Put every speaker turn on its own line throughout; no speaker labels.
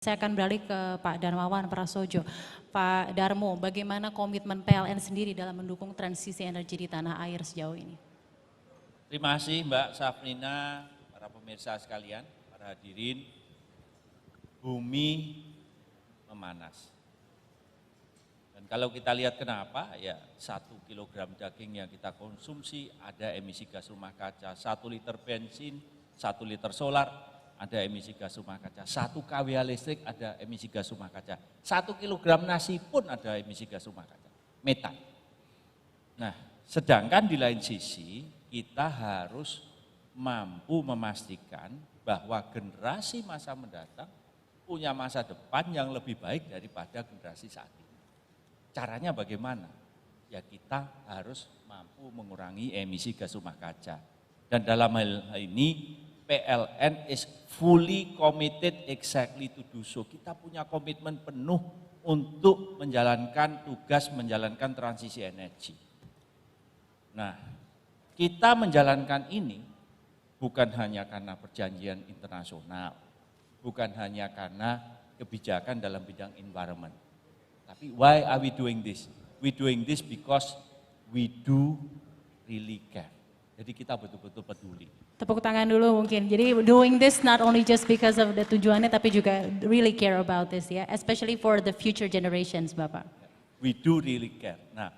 Saya akan beralih ke Pak Darmawan Prasojo. Pak Darmo, bagaimana komitmen PLN sendiri dalam mendukung transisi energi di tanah air sejauh ini?
Terima kasih Mbak Safrina, para pemirsa sekalian, para hadirin. Bumi memanas. Dan kalau kita lihat kenapa, ya 1 kilogram daging yang kita konsumsi ada emisi gas rumah kaca, 1 liter bensin, 1 liter solar, ada emisi gas rumah kaca, 1 kWh listrik ada emisi gas rumah kaca, 1 kilogram nasi pun ada emisi gas rumah kaca, metan. Nah, sedangkan di lain sisi kita harus mampu memastikan bahwa generasi masa mendatang punya masa depan yang lebih baik daripada generasi saat ini. Caranya bagaimana? Ya kita harus mampu mengurangi emisi gas rumah kaca. Dan dalam hal ini PLN is fully committed exactly to do so. Kita punya komitmen penuh untuk menjalankan tugas, menjalankan transisi energi. Nah, kita menjalankan ini bukan hanya karena perjanjian internasional, bukan hanya karena kebijakan dalam bidang environment. Tapi why are we doing this? We doing this because we do really care. Jadi kita betul-betul peduli.
Tepuk tangan dulu mungkin. Jadi doing this not only just because of the tujuannya, tapi juga really care about this ya, especially for the future generations, Bapak.
We do really care. Nah,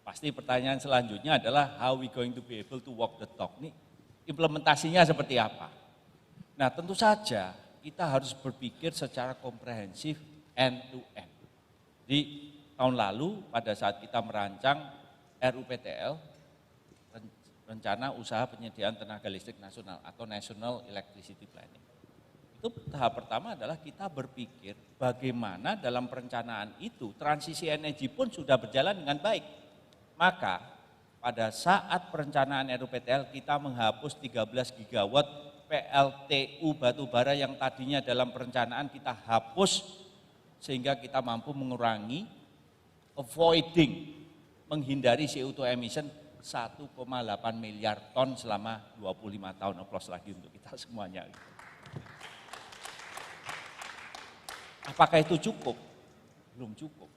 pasti pertanyaan selanjutnya adalah how we going to be able to walk the talk. Nih, implementasinya seperti apa? Nah, tentu saja kita harus berpikir secara komprehensif end to end. Di tahun lalu pada saat kita merancang RUPTL, Rencana Usaha Penyediaan Tenaga Listrik Nasional atau National Electricity Planning. Itu tahap pertama adalah kita berpikir bagaimana dalam perencanaan itu transisi energi pun sudah berjalan dengan baik. Maka pada saat perencanaan RUPTL kita menghapus 13 gigawatt PLTU batubara yang tadinya dalam perencanaan kita hapus sehingga kita mampu mengurangi, menghindari CO2 emission 1,8 miliar ton selama 25 tahun. Aplaus lagi untuk kita semuanya. Apakah itu cukup? Belum cukup.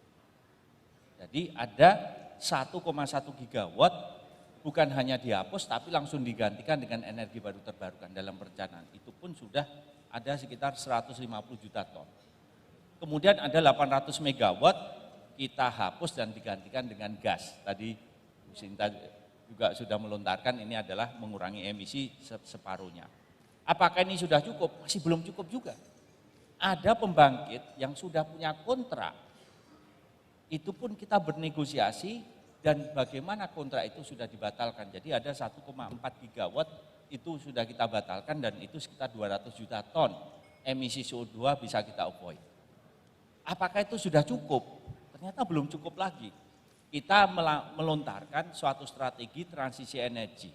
Jadi ada 1,1 gigawatt bukan hanya dihapus tapi langsung digantikan dengan energi baru terbarukan dalam perencanaan. Itu pun sudah ada sekitar 150 juta ton. Kemudian ada 800 megawatt kita hapus dan digantikan dengan gas. Tadi Bu Sinta juga sudah melontarkan ini adalah mengurangi emisi separuhnya. Apakah ini sudah cukup? Masih belum cukup juga. Ada pembangkit yang sudah punya kontrak, itu pun kita bernegosiasi dan bagaimana kontrak itu sudah dibatalkan. Jadi ada 1,4 gigawatt itu sudah kita batalkan dan itu sekitar 200 juta ton emisi CO2 bisa kita avoid. Apakah itu sudah cukup? Ternyata belum cukup lagi. Kita melontarkan suatu strategi transisi energi.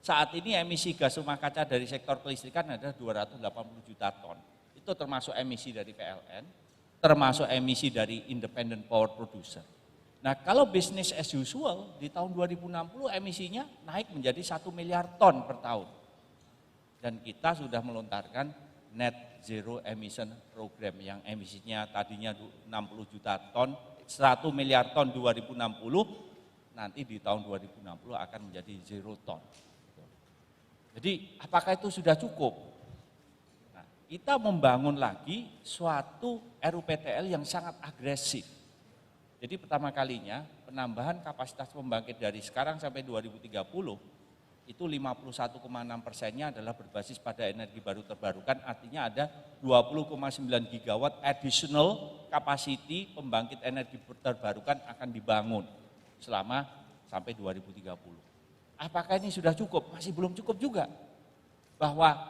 Saat ini emisi gas rumah kaca dari sektor kelistrikan ada 280 juta ton. Itu termasuk emisi dari PLN, termasuk emisi dari independent power producer. Nah kalau business as usual di tahun 2060 emisinya naik menjadi 1 miliar ton per tahun. Dan kita sudah melontarkan net zero emission program yang emisinya tadinya 60 juta ton, 1 miliar ton 2060, nanti di tahun 2060 akan menjadi zero ton. Jadi apakah itu sudah cukup? Nah, kita membangun lagi suatu RUPTL yang sangat agresif. Jadi pertama kalinya penambahan kapasitas pembangkit dari sekarang sampai 2030 itu 51,6%-nya adalah berbasis pada energi baru terbarukan, artinya ada 20,9 gigawatt additional capacity pembangkit energi terbarukan akan dibangun selama sampai 2030. Apakah ini sudah cukup? Masih belum cukup juga. Bahwa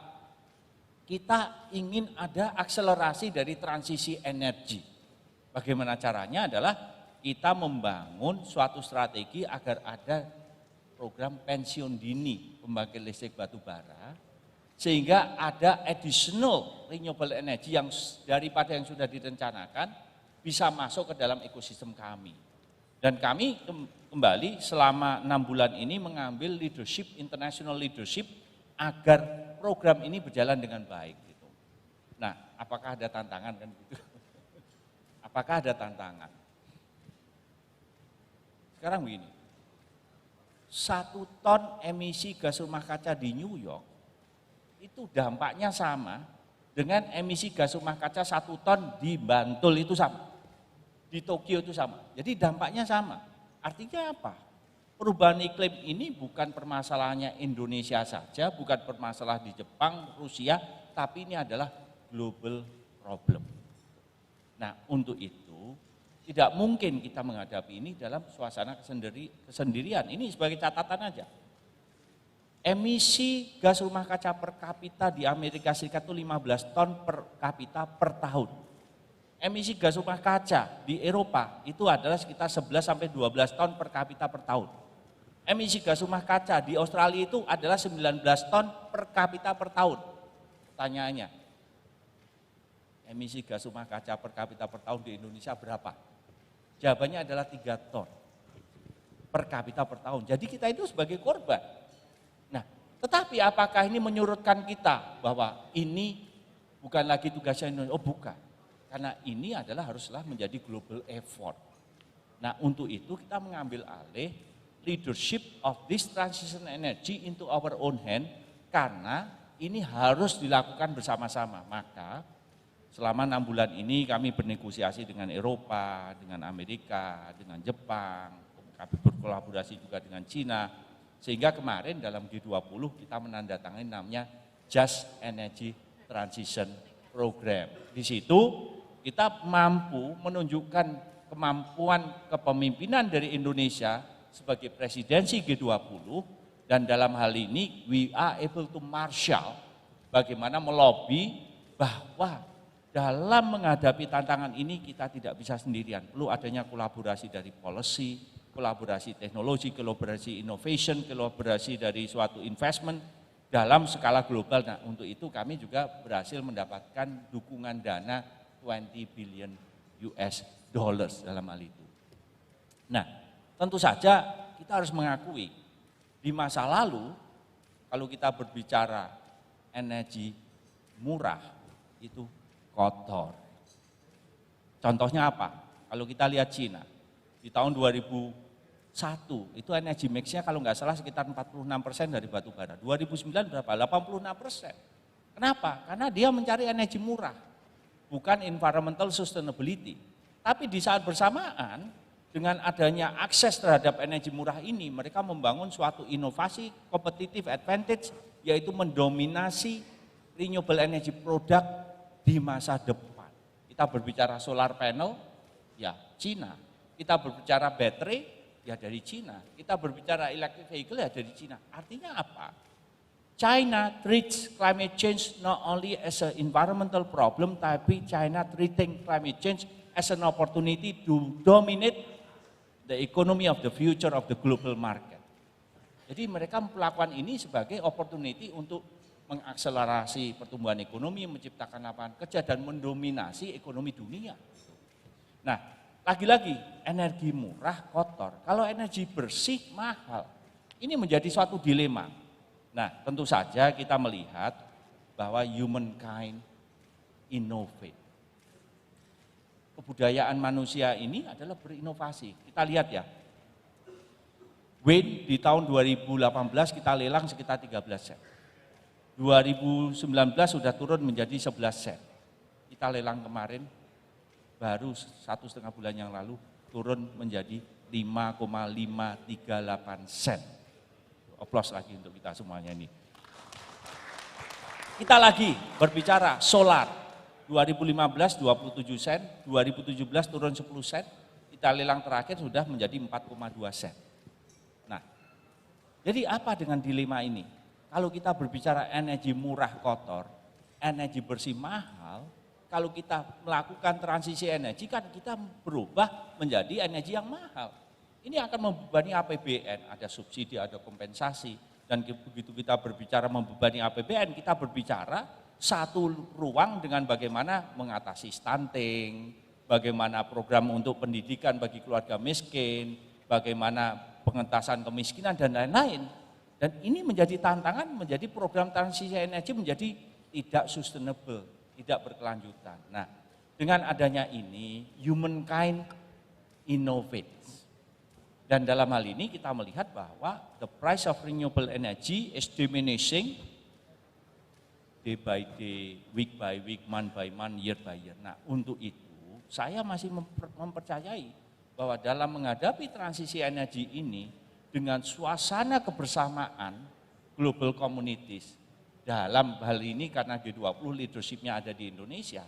kita ingin ada akselerasi dari transisi energi. Bagaimana caranya adalah kita membangun suatu strategi agar ada program pensiun dini pembangkit listrik batubara sehingga ada additional renewable energy yang daripada yang sudah direncanakan bisa masuk ke dalam ekosistem kami. Dan kami kembali selama 6 bulan ini mengambil leadership, international leadership agar program ini berjalan dengan baik gitu. Nah, apakah ada tantangan kan gitu? apakah ada tantangan? Sekarang begini, 1 ton emisi gas rumah kaca di New York itu dampaknya sama dengan emisi gas rumah kaca 1 ton di Bantul itu sama, di Tokyo itu sama. Jadi dampaknya sama. Artinya apa? Perubahan iklim ini bukan permasalahannya Indonesia saja, bukan permasalahan di Jepang, Rusia, tapi ini adalah global problem. Nah, untuk itu tidak mungkin kita menghadapi ini dalam suasana kesendirian. Ini sebagai catatan aja. Emisi gas rumah kaca per kapita di Amerika Serikat itu 15 ton per kapita per tahun. Emisi gas rumah kaca di Eropa itu adalah sekitar 11 sampai 12 ton per kapita per tahun. Emisi gas rumah kaca di Australia itu adalah 19 ton per kapita per tahun. Pertanyaannya, emisi gas rumah kaca per kapita per tahun di Indonesia berapa? Jawabannya adalah 3 ton per kapita per tahun. Jadi kita itu sebagai korban. Nah, tetapi apakah ini menyurutkan kita bahwa ini bukan lagi tugasnya Indonesia? Oh bukan, karena ini adalah haruslah menjadi global effort. Nah, untuk itu kita mengambil alih leadership of this transition energy into our own hand, karena ini harus dilakukan bersama-sama. Maka selama 6 bulan ini kami bernegosiasi dengan Eropa, dengan Amerika, dengan Jepang, kami berkolaborasi juga dengan Cina, sehingga kemarin dalam G20 kita menandatangani namanya Just Energy Transition Program. Di situ kita mampu menunjukkan kemampuan kepemimpinan dari Indonesia sebagai presidensi G20, dan dalam hal ini we are able to marshal bagaimana melobi bahwa dalam menghadapi tantangan ini kita tidak bisa sendirian, perlu adanya kolaborasi dari policy, kolaborasi teknologi, kolaborasi innovation, kolaborasi dari suatu investment dalam skala global. Nah, untuk itu kami juga berhasil mendapatkan dukungan dana 20 billion US dollars dalam hal itu. Nah, tentu saja kita harus mengakui di masa lalu kalau kita berbicara energi murah itu kotor. Contohnya apa? Kalau kita lihat Cina, di tahun 2001 itu energi mix-nya kalau nggak salah sekitar 46% dari batu bara. 2009 berapa? 86%. Kenapa? Karena dia mencari energi murah, bukan environmental sustainability. Tapi di saat bersamaan, dengan adanya akses terhadap energi murah ini, mereka membangun suatu inovasi competitive advantage, yaitu mendominasi renewable energy product di masa depan. Kita berbicara solar panel, ya Cina. Kita berbicara baterai, ya dari Cina. Kita berbicara electric vehicle, ya dari Cina. Artinya apa? China treats climate change not only as an environmental problem, tapi China treating climate change as an opportunity to dominate the economy of the future of the global market. Jadi mereka melakukan ini sebagai opportunity untuk mengakselerasi pertumbuhan ekonomi, menciptakan lapangan kerja dan mendominasi ekonomi dunia. Nah, lagi-lagi energi murah kotor, kalau energi bersih mahal. Ini menjadi suatu dilema. Nah, tentu saja kita melihat bahwa humankind innovate. Kebudayaan manusia ini adalah berinovasi. Kita lihat ya, wind di tahun 2018 kita lelang sekitar 13 sen. 2019 sudah turun menjadi 11 sen. Kita lelang kemarin, baru 1,5 bulan yang lalu, turun menjadi 5,538 sen. Aplaus lagi untuk kita semuanya ini. Kita lagi berbicara solar. 2015 27 sen, 2017 turun 10 sen, kita lelang terakhir sudah menjadi 4,2 sen. Nah, jadi apa dengan dilema ini? Kalau kita berbicara energi murah kotor, energi bersih mahal, kalau kita melakukan transisi energi kan kita berubah menjadi energi yang mahal. Ini akan membebani APBN, ada subsidi, ada kompensasi, dan begitu kita berbicara membebani APBN, kita berbicara satu ruang dengan bagaimana mengatasi stunting, bagaimana program untuk pendidikan bagi keluarga miskin, bagaimana pengentasan kemiskinan dan lain-lain. Dan ini menjadi tantangan, menjadi program transisi energi menjadi tidak sustainable, tidak berkelanjutan. Nah, Dengan adanya ini, humankind innovates. Dan dalam hal ini kita melihat bahwa the price of renewable energy is diminishing day by day, week by week, month by month, year by year. Nah, untuk itu saya masih mempercayai bahwa dalam menghadapi transisi energi ini dengan suasana kebersamaan global communities, dalam hal ini karena G20 leadership-nya ada di Indonesia,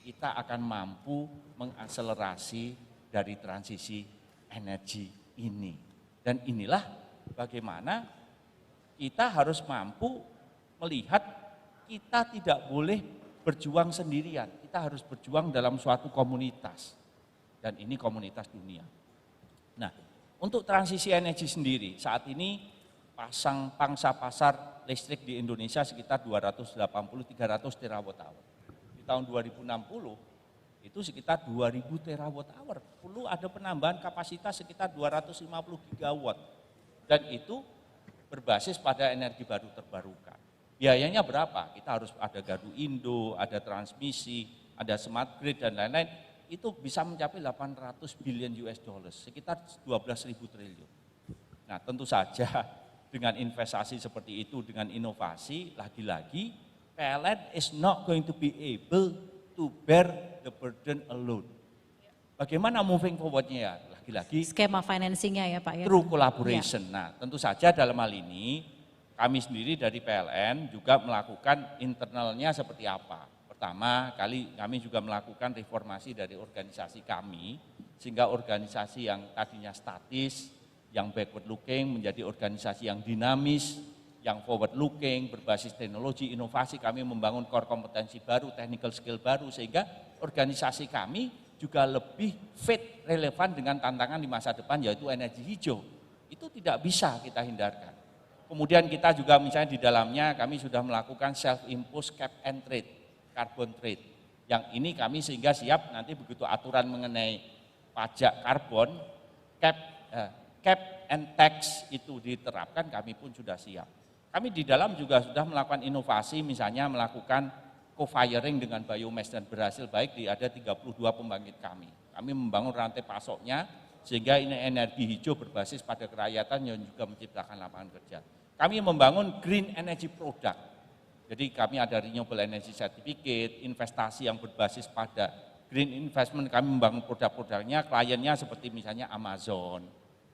kita akan mampu mengakselerasi dari transisi energi ini. Dan inilah bagaimana kita harus mampu melihat kita tidak boleh berjuang sendirian, kita harus berjuang dalam suatu komunitas. Dan ini komunitas dunia. Nah, untuk transisi energi sendiri, saat ini pangsa pasar listrik di Indonesia sekitar 280-300 terawatt hour. Di tahun 2060 itu sekitar 2000 terawatt hour. Perlu ada penambahan kapasitas sekitar 250 gigawatt. Dan itu berbasis pada energi baru terbarukan. Biayanya berapa? Kita harus ada gardu Indo, ada transmisi, ada smart grid dan lain-lain. Itu bisa mencapai 800 billion US dollars, sekitar 12.000 triliun. Nah, tentu saja dengan investasi seperti itu, dengan inovasi, lagi-lagi PLN is not going to be able to bear the burden alone. Bagaimana moving forward-nya ya? Lagi-lagi
Skema financing-nya ya Pak ya.
through collaboration. Nah, tentu saja dalam hal ini kami sendiri dari PLN juga melakukan internalnya seperti apa. Pertama kali kami juga melakukan reformasi dari organisasi kami, sehingga organisasi yang tadinya statis, yang backward looking menjadi organisasi yang dinamis, yang forward looking, berbasis teknologi, inovasi. Kami membangun core kompetensi baru, technical skill baru, sehingga organisasi kami juga lebih fit, relevan dengan tantangan di masa depan, yaitu energi hijau. Itu tidak bisa kita hindarkan. Kemudian kita juga misalnya di dalamnya kami sudah melakukan self-imposed cap and trade, carbon trade. Yang ini kami sehingga siap nanti begitu aturan mengenai pajak karbon, cap and tax itu diterapkan, kami pun sudah siap. Kami di dalam juga sudah melakukan inovasi, misalnya melakukan co-firing dengan biomass dan berhasil baik di ada 32 pembangkit kami. Kami membangun rantai pasoknya sehingga ini energi hijau berbasis pada kerakyatan yang juga menciptakan lapangan kerja. Kami membangun green energy product. Jadi kami ada renewable energy certificate, investasi yang berbasis pada green investment, kami membangun produk-produknya, kliennya seperti misalnya Amazon.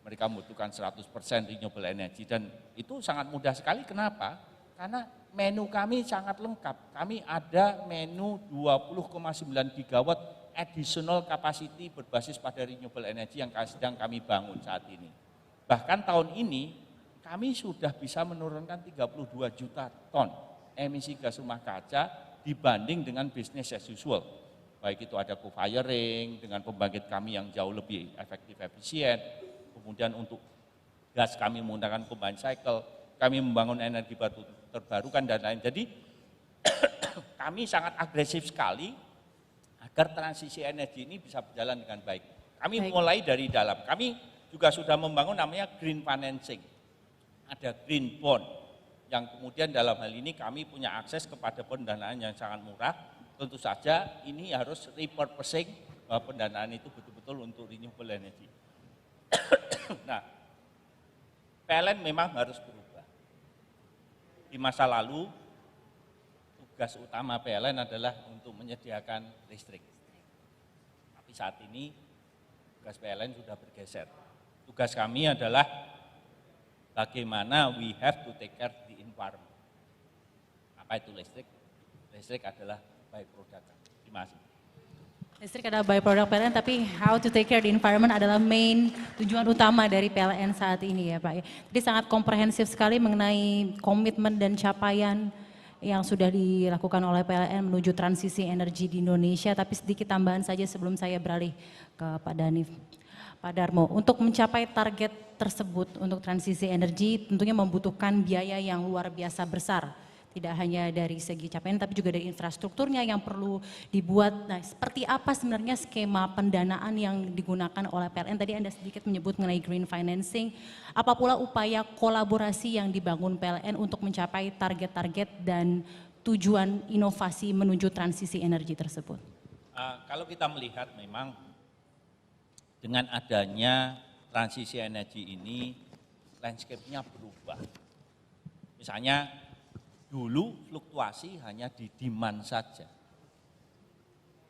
Mereka membutuhkan 100% renewable energy dan itu sangat mudah sekali. Kenapa? Karena menu kami sangat lengkap. Kami ada menu 20,9 gigawatt additional capacity berbasis pada renewable energy yang sedang kami bangun saat ini. Bahkan tahun ini kami sudah bisa menurunkan 32 juta ton emisi gas rumah kaca dibanding dengan business as usual. Baik itu ada co-firing dengan pembangkit kami yang jauh lebih efektif efisien. Kemudian untuk gas kami menggunakan combined cycle, kami membangun energi baru terbarukan dan lain. Jadi kami sangat agresif sekali agar transisi energi ini bisa berjalan dengan baik. Kami mulai dari dalam. Kami juga sudah membangun namanya green financing. Ada green bond yang kemudian dalam hal ini kami punya akses kepada pendanaan yang sangat murah. Tentu saja ini harus repurposing bahwa pendanaan itu betul-betul untuk renewable energy. Nah, PLN memang harus berubah. Di masa lalu tugas utama PLN adalah untuk menyediakan listrik. Tapi saat ini tugas PLN sudah bergeser. Tugas kami adalah bagaimana we have to take care the environment. Apa itu listrik? Listrik adalah byproduct. Terima kasih.
Listrik adalah byproduct PLN, tapi how to take care the environment adalah main tujuan utama dari PLN saat ini ya Pak. Jadi sangat komprehensif sekali mengenai komitmen dan capaian yang sudah dilakukan oleh PLN menuju transisi energi di Indonesia. Tapi sedikit tambahan saja sebelum saya beralih ke Pak Danif. Pak Darmo, untuk mencapai target tersebut untuk transisi energi tentunya membutuhkan biaya yang luar biasa besar. Tidak hanya dari segi capaian tapi juga dari infrastrukturnya yang perlu dibuat. Nah, seperti apa sebenarnya skema pendanaan yang digunakan oleh PLN? Tadi Anda sedikit menyebut mengenai green financing. Apa pula upaya kolaborasi yang dibangun PLN untuk mencapai target-target dan tujuan inovasi menuju transisi energi tersebut?
Kalau kita melihat memang dengan adanya transisi energi ini, landscape-nya berubah. Misalnya dulu fluktuasi hanya di demand saja.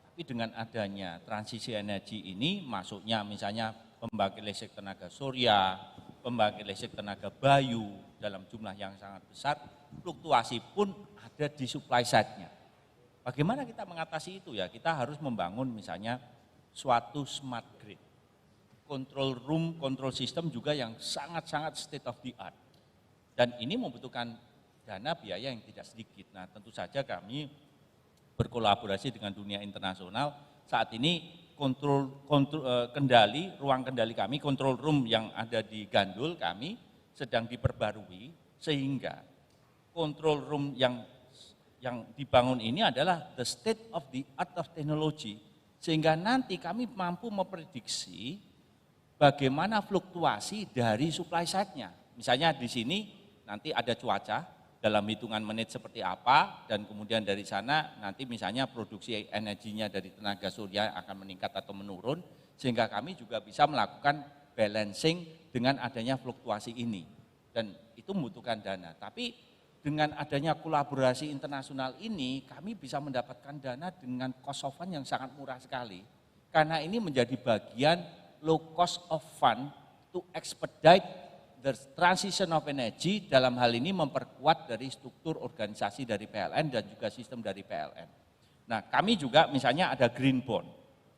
Tapi dengan adanya transisi energi ini, masuknya misalnya pembangkit listrik tenaga surya, pembangkit listrik tenaga bayu dalam jumlah yang sangat besar, fluktuasi pun ada di supply side-nya. Bagaimana kita mengatasi itu ya? Kita harus membangun misalnya suatu smart grid. Control room, control system juga yang sangat-sangat state of the art. Dan ini membutuhkan dana biaya yang tidak sedikit. Nah, tentu saja kami berkolaborasi dengan dunia internasional. Saat ini ruang kendali kami, control room yang ada di Gandul kami sedang diperbarui sehingga control room yang dibangun ini adalah the state of the art of technology, sehingga nanti kami mampu memprediksi bagaimana fluktuasi dari supply side-nya. Misalnya di sini nanti ada cuaca dalam hitungan menit seperti apa, dan kemudian dari sana nanti misalnya produksi energinya dari tenaga surya akan meningkat atau menurun, sehingga kami juga bisa melakukan balancing dengan adanya fluktuasi ini. Dan itu membutuhkan dana. Tapi dengan adanya kolaborasi internasional ini, kami bisa mendapatkan dana dengan cost of fund yang sangat murah sekali. Karena ini menjadi bagian low cost of fund to expedite the transition of energy, dalam hal ini memperkuat dari struktur organisasi dari PLN dan juga sistem dari PLN. Nah, kami juga misalnya ada green bond.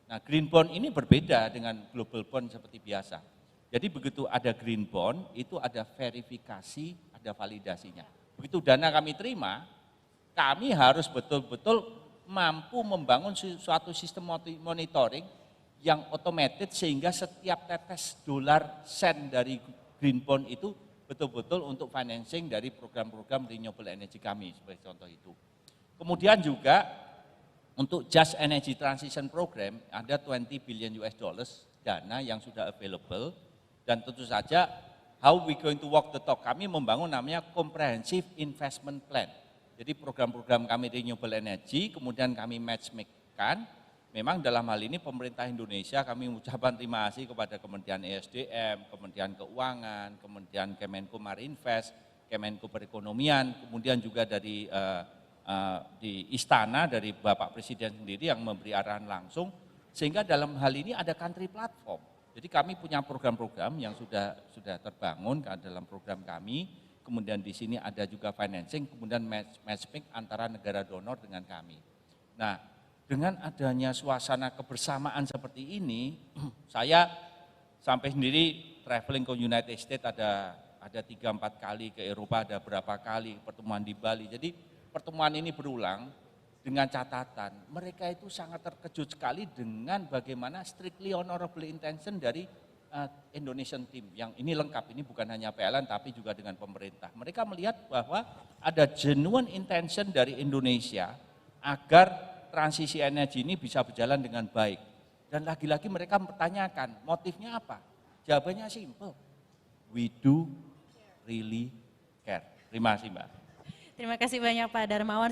Nah, green bond ini berbeda dengan global bond seperti biasa. Jadi begitu ada green bond, itu ada verifikasi, ada validasinya. Begitu dana kami terima, kami harus betul-betul mampu membangun suatu sistem monitoring yang automated, sehingga setiap tetes dolar sen dari green bond itu betul-betul untuk financing dari program-program renewable energy kami, sebagai contoh itu. Kemudian juga untuk Just Energy Transition Program ada 20 billion US dollars dana yang sudah available, dan tentu saja how we going to walk the talk, kami membangun namanya Comprehensive Investment Plan. Jadi program-program kami renewable energy kemudian kami match-make-kan. Memang dalam hal ini pemerintah Indonesia, kami mengucapkan terima kasih kepada Kementerian ESDM, Kementerian Keuangan, Kementerian Kemenko Marinvest, Kemenko Perekonomian, kemudian juga dari di Istana dari Bapak Presiden sendiri yang memberi arahan langsung, sehingga dalam hal ini ada country platform. Jadi kami punya program-program yang sudah terbangun dalam program kami, kemudian di sini ada juga financing, kemudian matchmaking antara negara donor dengan kami. Nah, dengan adanya suasana kebersamaan seperti ini, saya sampai sendiri traveling ke United States ada 3-4 kali, ke Eropa ada berapa kali, pertemuan di Bali. Jadi pertemuan ini berulang dengan catatan, mereka itu sangat terkejut sekali dengan bagaimana strictly honorable intention dari Indonesian team. Yang ini lengkap, ini bukan hanya PLN tapi juga dengan pemerintah. Mereka melihat bahwa ada genuine intention dari Indonesia agar transisi energi ini bisa berjalan dengan baik. Dan lagi-lagi mereka mempertanyakan, motifnya apa? Jawabannya simple, we do really care. Terima kasih Mbak.
Terima kasih banyak Pak Darmawan.